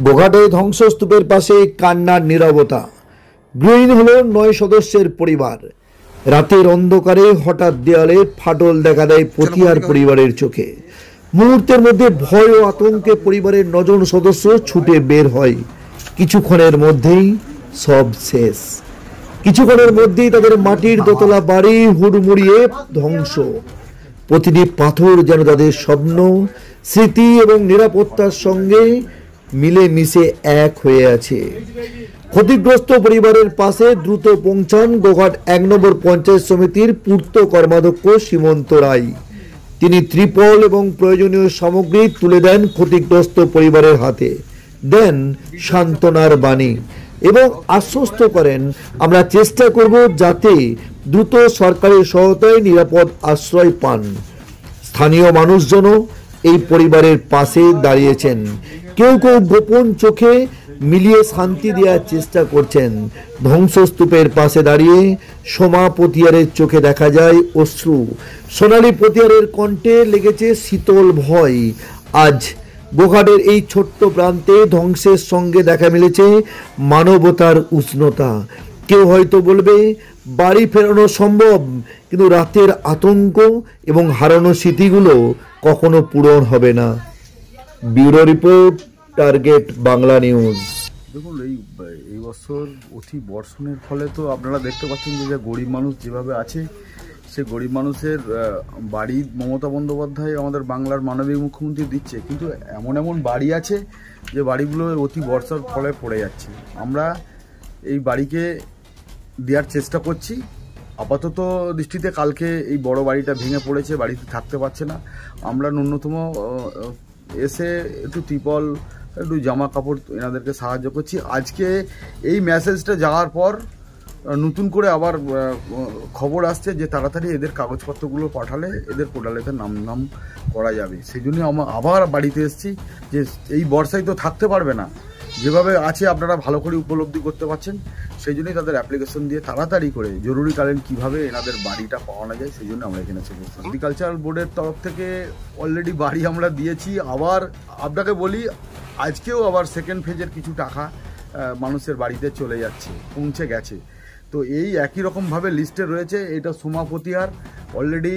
গোঘাটে ধ্বংসস্তূপের পাশে কান্নার নীরবতা। গৃহহীন হল 9 সদস্যের পরিবার। রাতের অন্ধকারে হঠাৎ দেয়ালে ফাটল দেখা দেয় পতিয়ার পরিবারের চোখে। মুহূর্তের মধ্যে ভয় ও আতঙ্কে পরিবারের 9 জন সদস্য ছুটে বের হয়। কিছুক্ষণের মধ্যেই সব শেষ। কিছুক্ষণের মধ্যেই তাদের মাটির দোতলা বাড়ি হুড়মুড়িয়ে ধ্বংস। প্রতিটি পাথর যেন তাদের স্বপ্ন, স্মৃতি এবং নিরাপত্তার সঙ্গে মিলে মিশে এক হয়ে আছে। ক্ষতিগ্রস্ত পরিবারের পাশে দ্রুত পৌঁছান গোঘাট 1 নম্বর পঞ্চায়েত সমিতির পূর্ত কর্মাধ্যক্ষ সীমন্ত রায়। তিনি ত্রিপল এবং প্রয়োজনীয় সামগ্রী তুলে দেন ক্ষতিগ্রস্ত পরিবারের হাতে, দেন সান্ত্বনার বাণী এবং আশ্বস্ত করেন, আমরা চেষ্টা করব যাতে দ্রুত সরকারি সহায়তায় নিরাপদ আশ্রয় পান। স্থানীয় মানুষজনও এই পরিবারের পাশে দাঁড়িয়েছেন। কেউ কেউ গোপন চোখে মিলিয়ে শান্তি দেওয়ার চেষ্টা করছেন। ধ্বংসস্তূপের পাশে দাঁড়িয়ে সোমা পতিয়ারের চোখে দেখা যায় অশ্রু। সোনালী পতিয়ারের কণ্ঠে লেগেছে শীতল ভয়। আজ গোঘাটের এই ছোট্ট প্রান্তে ধ্বংসের সঙ্গে দেখা মিলেছে মানবতার উষ্ণতা। কেউ হয়তো বলবে বাড়ি ফেরানো সম্ভব, কিন্তু রাতের আতঙ্ক এবং হারানো স্মৃতিগুলো কখনো পূরণ হবে না। Bureau report, target Bangla news. দেখুন, এই বছর অতি বর্ষণের ফলে তো আপনারা দেখতে পাচ্ছেন যে গরিব মানুষ যেভাবে আছে, সে গরিব মানুষের বাড়ি মমতা বন্দ্যোপাধ্যায় আমাদের বাংলার মাননীয় মুখ্যমন্ত্রী দিচ্ছে, কিন্তু এমন এমন বাড়ি আছে যে বাড়িগুলো অতি বর্ষার ফলে পড়ে যাচ্ছে। আমরা এই বাড়িকে দেওয়ার চেষ্টা করছি। আপাতত দৃষ্টিতে কালকে এই বড় বাড়িটা ভেঙে পড়েছে, বাড়িতে থাকতে পারছে না। আমরা ন্যূনতম এসে একটু ত্রিপল, একটু জামা কাপড় এনাদেরকে সাহায্য করছি। আজকে এই মেসেজটা যাওয়ার পর নতুন করে আবার খবর আসছে যে তাড়াতাড়ি এদের কাগজপত্রগুলো পাঠালে এদের পোর্টালেতে নাম করা যাবে। সেই জন্য আবার বাড়িতে এসেছি যে এই বর্ষায় তো থাকতে পারবে না, যেভাবে আছে আপনারা ভালো করে উপলব্ধি করতে পারছেন। সেই জন্যই তাদের অ্যাপ্লিকেশন দিয়ে তাড়াতাড়ি করে জরুরিকালীন কীভাবে এনাদের বাড়িটা পাওয়ানো যায় সেই জন্য আমরা এখানে চলে এসেছি। এগ্রিকালচারাল বোর্ডের তরফ থেকে অলরেডি বাড়ি আমরা দিয়েছি। আবার আপনাকে বলি, আজকেও আবার সেকেন্ড ফেজের কিছু টাকা মানুষের বাড়িতে চলে যাচ্ছে, পৌঁছে গেছে। তো এই একই রকমভাবে লিস্টে রয়েছে। এটা সোমা পতিয়ার অলরেডি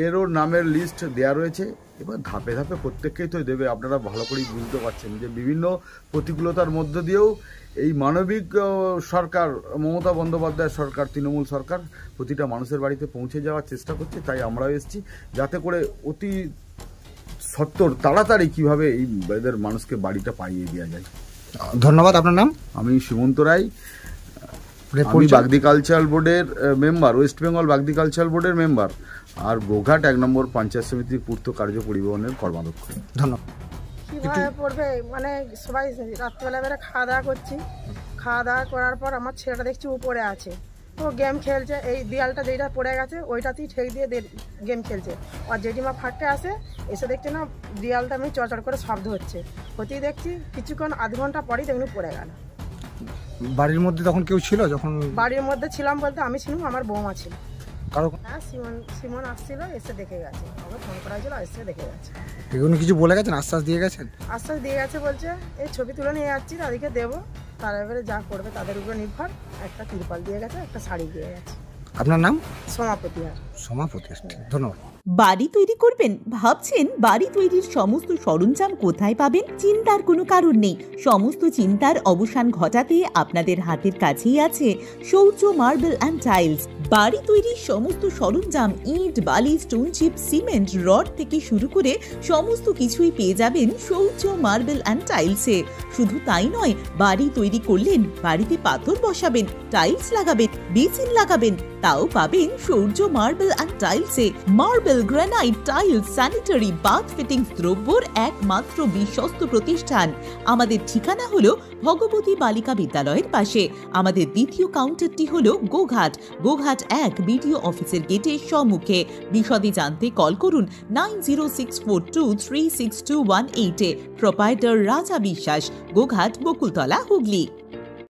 এরও নামের লিস্ট দেয়া রয়েছে। এবার ধাপে ধাপে প্রত্যেককেই তো দেবে। আপনারা ভালো করেই বুঝতে পারছেন যে বিভিন্ন প্রতিকূলতার মধ্য দিয়েও এই মানবিক সরকার, মমতা বন্দ্যোপাধ্যায় সরকার, তৃণমূল সরকার প্রতিটা মানুষের বাড়িতে পৌঁছে যাওয়ার চেষ্টা করছে। তাই আমরাও এসেছি যাতে করে অতি সত্বর তাড়াতাড়ি কীভাবে এই এদের মানুষকে বাড়িটা পাইয়ে দেওয়া যায়। ধন্যবাদ। আপনার নাম? আমি সীমন্ত রায়, আমি বাগদি কালচারাল বোর্ডের member, West Bengal Bagdi cultural বোর্ডের মেম্বার, আর গোঘাট 1 নম্বর পঞ্চায়েত সমিতির পূর্ত কার্য পরিবহনের কর্মাধ্যক্ষ। ধন্যবাদ। কিভাবে পড়বে মানে সবাই রাত্রিবেলা বেলা খাওয়া দাওয়া করছি। খাওয়া দাওয়া করার পর আমার ছেলেটা দেখছি উপরে আছে, ও গেম খেলছে। এই দেয়ালটা যেটা পড়ে গেছে ওইটাতেই ঠেক দিয়ে গেম খেলছে। আর জেঠিমা ফাঁকতে আসে, এসে দেখছে না দেয়ালটা আমি চড়চড় করে শব্দ হচ্ছে। হতেই দেখছি কিছুক্ষণ আধ ঘন্টা পরেই দেখুন পড়ে গেল। বাড়ির মধ্যে তখন কেউ ছিল? যখন বাড়ির মধ্যে ছিলাম বলতে আমি ছিলাম, আমার বৌমা ছিল। কারো? হ্যাঁ, সিমন আসছিল, এসে দেখে গেছে। আমার ফোন করা হয়েছিল, এসে দেখে গেছে। এগুলো কিছু বলে গেছেন? আশ্বাস দিয়ে গেছেন? আশ্বাস দিয়ে গেছে, বলছে এই ছবি তুলে নিয়ে যাচ্ছি, তাদেরকে দেবো, তারা এবারে যা করবে তাদের উপরে নির্ভর। একটা তিরপাল দিয়ে গেছে, একটা শাড়ি দিয়ে গেছে। আপনার নাম? সোমা পতিয়ার। সোমা পতিয়ার, ধন্যবাদ। বাড়ি তৈরি করবেন? ভাবছেন বাড়ি তৈরির সমস্ত সরঞ্জাম কোথায় পাবেন? চিন্তার কোনো কারণ নেই। সমস্ত চিন্তার অবসান ঘটাতে আপনাদের হাতের কাছেই আছে শৌর্য মার্বেল অ্যান্ড টাইলস। বাড়ি তৈরির সমস্ত সরঞ্জাম, ইট, বালি, স্টোন চিপ, সিমেন্ট, রড থেকে শুরু করে সমস্ত কিছুই পেয়ে যাবেন শৌর্য মার্বেল অ্যান্ড টাইলসে। শুধু তাই নয়, বাড়ি তৈরি করলেন, বাড়িতে পাথর বসাবেন, টাইলস লাগাবেন, বেসিন লাগাবেন, তাও পাবেন শৌর্য মার্বেল অ্যান্ড টাইলসে। Marble, granite, tiles, sanitary, bath fittings দ্রব্যর একমাত্র বিশ্বস্ত প্রতিষ্ঠান। আমাদের ঠিকানা হলো ভগবতী বালিকা বিদ্যালয়ের পাশে। আমাদের দ্বিতীয় কাউন্টারটি হলো গোঘাট 1 বিডিও অফিসের গেটের সম্মুখে। বিশদে জানতে কল করুন 9064236218 এ। প্রোপাইটার রাজা বিশ্বাস, গোঘাট, বকুলতলা, হুগলি।